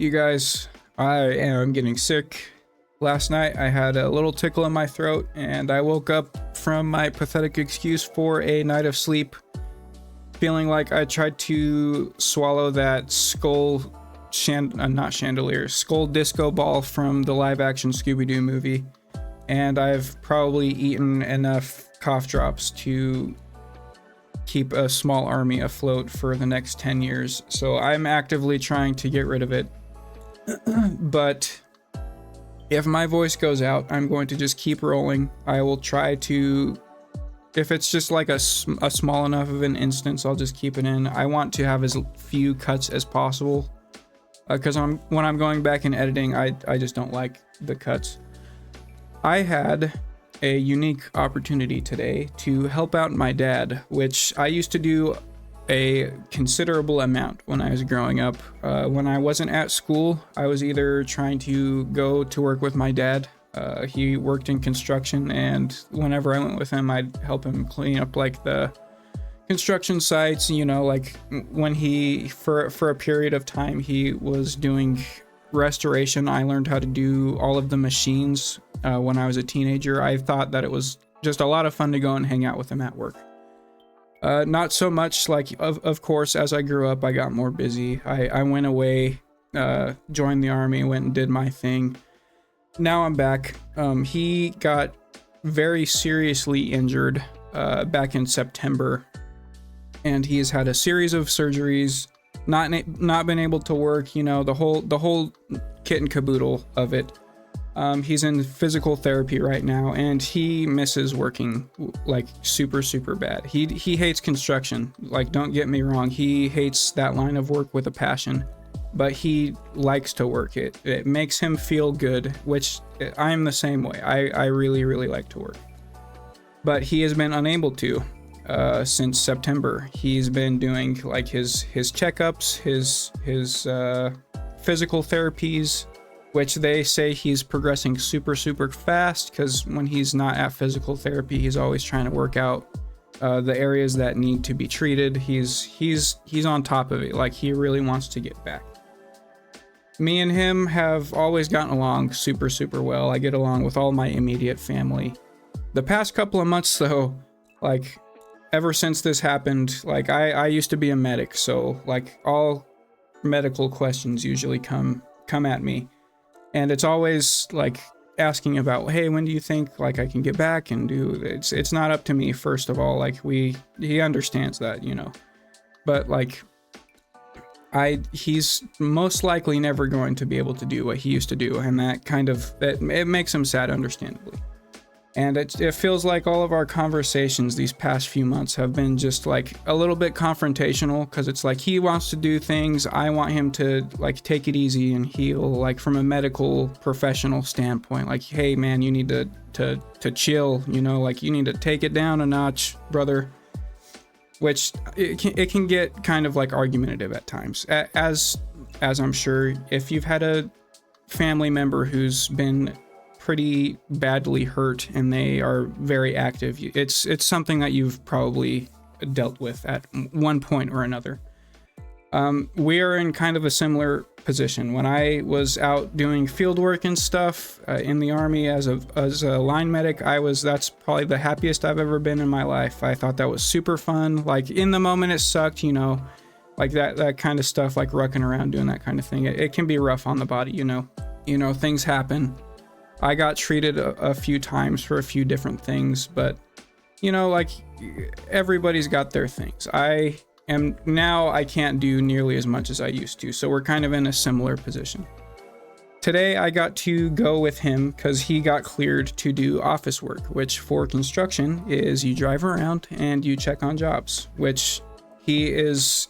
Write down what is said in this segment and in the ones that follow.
You guys, I am getting sick. Last night I had a little tickle in my throat and I woke up from my pathetic excuse for a night of sleep feeling like I tried to swallow that skull disco ball from the live action Scooby-Doo movie, and I've probably eaten enough cough drops to keep a small army afloat for the next 10 years. So I'm actively trying to get rid of it. But if my voice goes out, I'm going to just keep rolling. I will try to, if it's just like a small enough of an instance, I'll just keep it in. I want to have as few cuts as possible because when I'm going back and editing, I just don't like the cuts. I had a unique opportunity today to help out my dad, which I used to do a considerable amount when I was growing up. When I wasn't at school, I was either trying to go to work with my dad. He worked in construction, and whenever I went with him, I'd help him clean up like the construction sites, you know, like when he, for a period of time, he was doing restoration. I learned how to do all of the machines when I was a teenager. I thought that it was just a lot of fun to go and hang out with him at work. Not so much, like, of course, as I grew up, I got more busy. I went away, joined the army, went and did my thing. Now I'm back. He got very seriously injured back in September, and he has had a series of surgeries, not been able to work, you know, the whole kit and caboodle of it. He's in physical therapy right now, and he misses working like super bad. He hates construction. Like, don't get me wrong, he hates that line of work with a passion, but he likes to work it. It makes him feel good, which I'm the same way. I really like to work, but he has been unable to since September. He's been doing like his checkups, his physical therapies, which they say he's progressing super fast, because when he's not at physical therapy, he's always trying to work out the areas that need to be treated. He's on top of it. Like, he really wants to get back. Me and him have always gotten along super well. I get along with all my immediate family. The past couple of months though, like ever since this happened, like I used to be a medic, so like all medical questions usually come at me. And it's always like asking about, hey, when do you think like I can get back and do it's not up to me, first of all. Like, he understands that, you know. But like he's most likely never going to be able to do what he used to do, and it makes him sad, understandably. And it feels like all of our conversations these past few months have been just like a little bit confrontational, because it's like he wants to do things, I want him to like take it easy and heal, like from a medical professional standpoint. Like, hey man, you need to chill, you know, like you need to take it down a notch, brother. Which it can get kind of like argumentative at times, as I'm sure if you've had a family member who's been pretty badly hurt and they are very active, it's something that you've probably dealt with at one point or another. We are in kind of a similar position. When I was out doing field work and stuff in the army as a line medic, that's probably the happiest I've ever been in my life. I thought that was super fun. Like, in the moment it sucked, you know, like that kind of stuff, like rucking around doing that kind of thing. It can be rough on the body, you know, things happen. I got treated a few times for a few different things, but you know, like everybody's got their things. I can't do nearly as much as I used to, so we're kind of in a similar position. Today I got to go with him because he got cleared to do office work, which for construction is you drive around and you check on jobs, which he's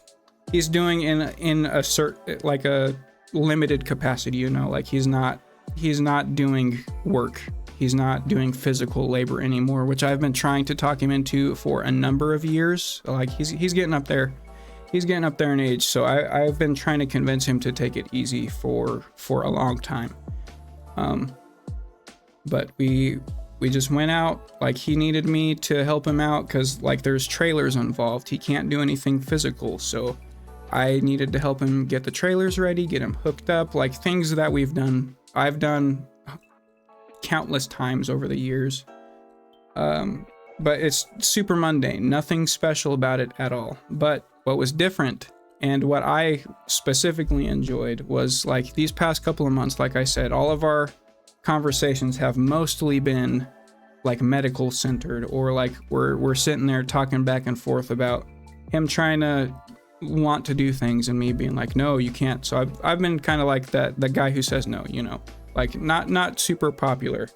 doing in a limited capacity, you know, like he's not doing work. He's not doing physical labor anymore, which I've been trying to talk him into for a number of years. Like, he's getting up there. He's getting up there in age, so I've been trying to convince him to take it easy for a long time. But we just went out. Like, he needed me to help him out because like there's trailers involved. He can't do anything physical, so I needed to help him get the trailers ready, get him hooked up, like things that I've done countless times over the years. But it's super mundane, nothing special about it at all. But what was different, and what I specifically enjoyed, was like these past couple of months, like I said, all of our conversations have mostly been like medical centered, or like we're sitting there talking back and forth about him trying to want to do things and me being like, no, you can't. So I've been kind of like the guy who says no, you know, like not super popular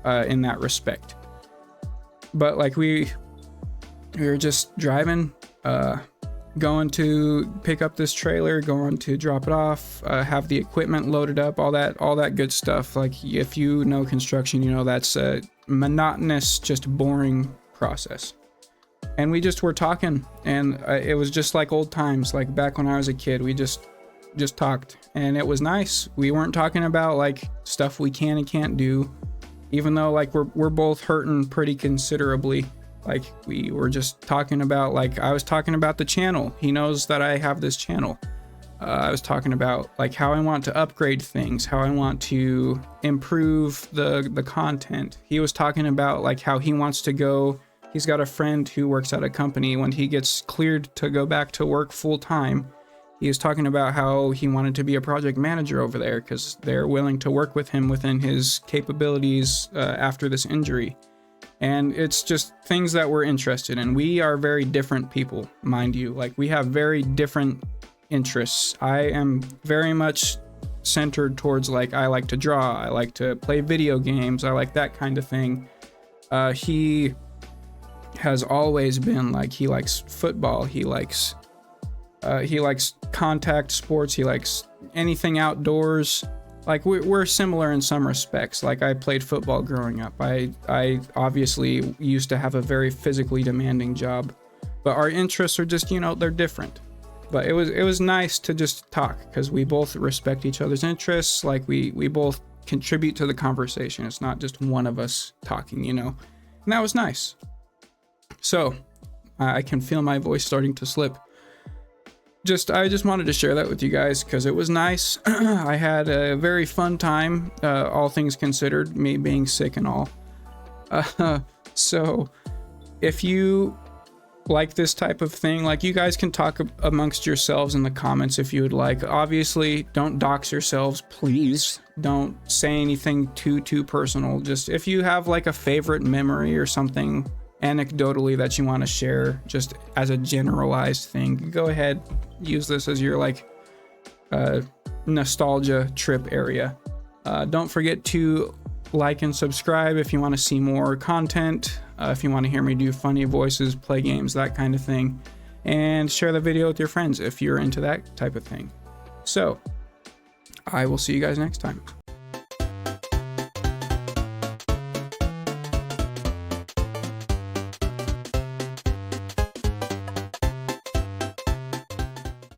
in that respect. But like we were just driving, going to pick up this trailer, going to drop it off, have the equipment loaded up, all that good stuff. Like if you know construction, you know that's a monotonous, just boring process. And we just were talking, and it was just like old times, like back when I was a kid. We just talked, and it was nice. We weren't talking about like stuff we can and can't do, even though like we're both hurting pretty considerably. Like we were just talking about, like I was talking about the channel. He knows that I have this channel. I was talking about like how I want to upgrade things, how I want to improve the content. He was talking about like how he wants to go. He's got a friend who works at a company. When he gets cleared to go back to work full time, he was talking about how he wanted to be a project manager over there because they're willing to work with him within his capabilities after this injury. And it's just things that we're interested in. We are very different people, mind you. Like we have very different interests. I am very much centered towards like I like to draw, I like to play video games, I like that kind of thing. He has always been like, he likes football, he likes contact sports, he likes anything outdoors. Like we're similar in some respects. Like I played football growing up. I obviously used to have a very physically demanding job, but our interests are just, you know, they're different. But it was nice to just talk because we both respect each other's interests. Like we both contribute to the conversation. It's not just one of us talking, you know, and that was nice. So I can feel my voice starting to slip. I just wanted to share that with you guys because it was nice. I had a very fun time, all things considered, me being sick and all. So if you like this type of thing, like you guys can talk amongst yourselves in the comments if you would like. Obviously, don't dox yourselves, please. Don't say anything too personal. Just if you have like a favorite memory or something anecdotally that you want to share, just as a generalized thing, go ahead, use this as your like nostalgia trip area. Don't forget to like and subscribe if you want to see more content, if you want to hear me do funny voices, play games, that kind of thing, and share the video with your friends if you're into that type of thing. So I will see you guys next time.